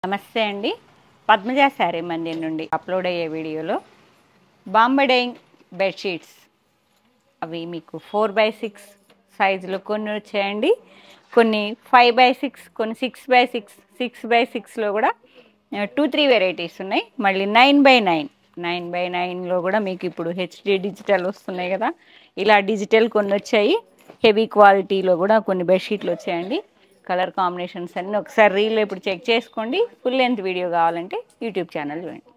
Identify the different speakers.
Speaker 1: నమస్తే అండి. పద్మజ శారీ మందిర్ నుండి అప్లోడ్ అయ్యే వీడియోలో బాంబే డైయింగ్ బెడ్షీట్స్ అవి మీకు 4x6 సైజులో కొన్ని వచ్చాయండి. కొన్ని 5x6, కొన్ని 6x6, 6x6లో కూడా 2-3 వెరైటీస్ ఉన్నాయి. మళ్ళీ 9x9లో కూడా మీకు ఇప్పుడు హెచ్డి డిజిటల్ వస్తున్నాయి కదా, ఇలా డిజిటల్ కొన్ని వచ్చాయి. హెవీ క్వాలిటీలో కూడా కొన్ని బెడ్షీట్లు వచ్చాయండి. కలర్ కాంబినేషన్స్ అన్నీ ఒకసారి రీల్లో ఇప్పుడు చెక్ చేసుకోండి. ఫుల్ లెంత్ వీడియో కావాలంటే యూట్యూబ్ ఛానల్ చూడండి.